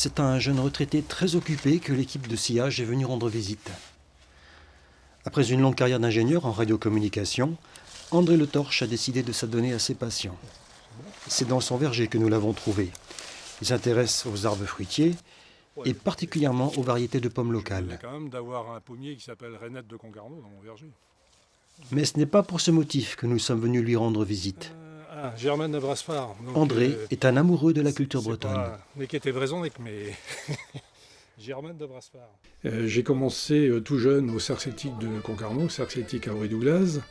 c'est un jeune retraité très occupé que l'équipe de sillage est venue rendre visite. Après une longue carrière d'ingénieur en radiocommunication, André Le Torche a décidé de s'adonner à ses passions. C'est dans son verger que nous l'avons trouvé. Il s'intéresse aux arbres fruitiers et particulièrement aux variétés de pommes locales. Je quand même d'avoir un pommier qui s'appelle Rainette de Concarneau dans mon verger. Mais ce n'est pas pour ce motif que nous sommes venus lui rendre visite. Germaine de Brasphare. André est un amoureux de la culture bretonne. Mais qui était vraison, mais Germaine de Brasphare. J'ai commencé tout jeune au Cercle Celtique de Concarneau, Cercle Celtique à Henri-Douglas.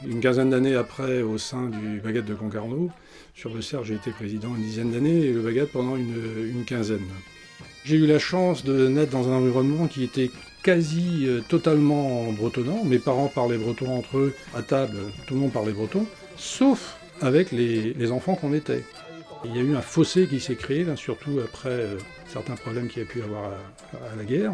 Une quinzaine d'années après, au sein du Bagat de Concarneau. Sur le cercle, j'ai été président une dizaine d'années et le Bagat pendant une quinzaine. J'ai eu la chance de naître dans un environnement qui était quasi totalement bretonnant. Mes parents parlaient breton entre eux, à table, tout le monde parlait breton, sauf avec les enfants qu'on était. Il y a eu un fossé qui s'est créé, là, surtout après certains problèmes qu'il y a pu avoir à la guerre.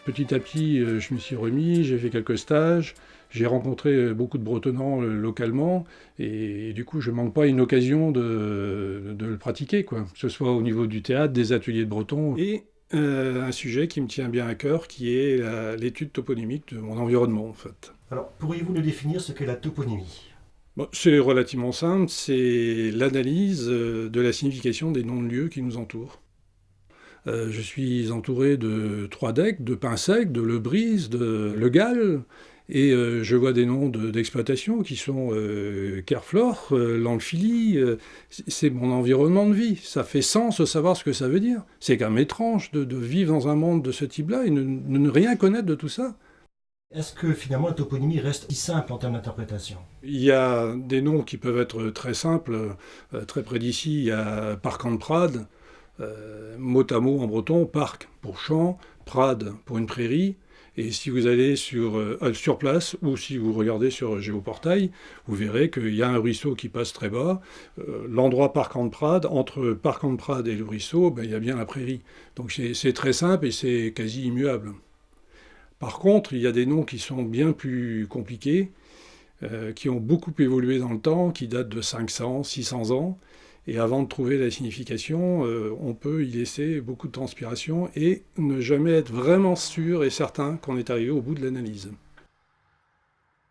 Petit à petit, je me suis remis, j'ai fait quelques stages, j'ai rencontré beaucoup de bretonnants localement, et du coup, je ne manque pas une occasion de le pratiquer, quoi. Que ce soit au niveau du théâtre, des ateliers de breton, et un sujet qui me tient bien à cœur, qui est l'étude toponymique de mon environnement, en fait. Alors, pourriez-vous nous définir ce qu'est la toponymie ? Bon, c'est relativement simple, c'est l'analyse de la signification des noms de lieux qui nous entourent. Je suis entouré de Troidec, de Pinsec, de Lebrise, de Le Gall, et je vois des noms d'exploitation qui sont Kerflor, Lanfili, c'est mon environnement de vie. Ça fait sens de savoir ce que ça veut dire. C'est quand même étrange de vivre dans un monde de ce type-là et ne rien connaître de tout ça. Est-ce que finalement la toponymie reste si simple en termes d'interprétation ? Il y a des noms qui peuvent être très simples. Très près d'ici, il y a Parc-en-Prade, mot à mot en breton, parc pour champ, prade pour une prairie. Et si vous allez sur place, ou si vous regardez sur Géoportail, vous verrez qu'il y a un ruisseau qui passe très bas. L'endroit Parc-en-Prade, entre Parc-en-Prade et le ruisseau, il y a bien la prairie. Donc c'est très simple et c'est quasi immuable. Par contre, il y a des noms qui sont bien plus compliqués, qui ont beaucoup évolué dans le temps, qui datent de 500, 600 ans. Et avant de trouver la signification, on peut y laisser beaucoup de transpiration et ne jamais être vraiment sûr et certain qu'on est arrivé au bout de l'analyse.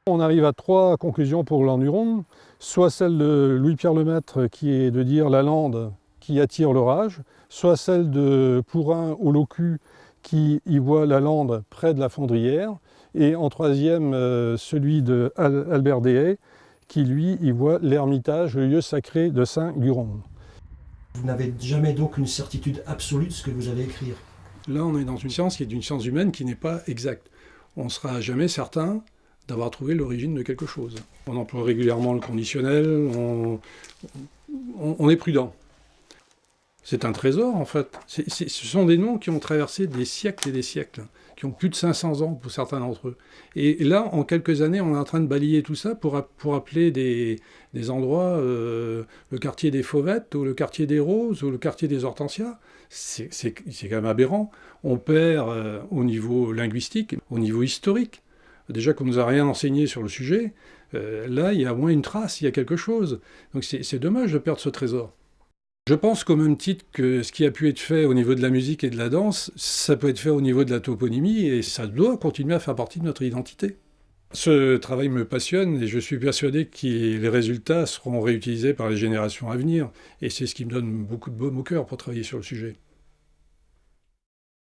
On arrive à 3 conclusions pour l'Enduron, soit celle de Louis-Pierre Lemaître qui est de dire la lande qui attire l'orage, soit celle de Pourin au Locu qui y voit la lande près de la Fondrière, et en troisième, celui de Albert Dehaye, qui lui y voit l'Ermitage, le lieu sacré de Saint-Guron. Vous n'avez jamais donc une certitude absolue de ce que vous allez écrire ? Là, on est dans une science qui est une science humaine qui n'est pas exacte. On ne sera jamais certain d'avoir trouvé l'origine de quelque chose. On emploie régulièrement le conditionnel, on est prudent. C'est un trésor, en fait. Ce sont des noms qui ont traversé des siècles et des siècles, qui ont plus de 500 ans pour certains d'entre eux. Et là, en quelques années, on est en train de balayer tout ça pour appeler des endroits le quartier des Fauvettes, ou le quartier des Roses, ou le quartier des Hortensias. C'est quand même aberrant. On perd au niveau linguistique, au niveau historique. Déjà qu'on ne nous a rien enseigné sur le sujet, là, il y a au moins une trace, il y a quelque chose. Donc c'est dommage de perdre ce trésor. Je pense qu'au même titre que ce qui a pu être fait au niveau de la musique et de la danse, ça peut être fait au niveau de la toponymie et ça doit continuer à faire partie de notre identité. Ce travail me passionne et je suis persuadé que les résultats seront réutilisés par les générations à venir. Et c'est ce qui me donne beaucoup de baume au cœur pour travailler sur le sujet.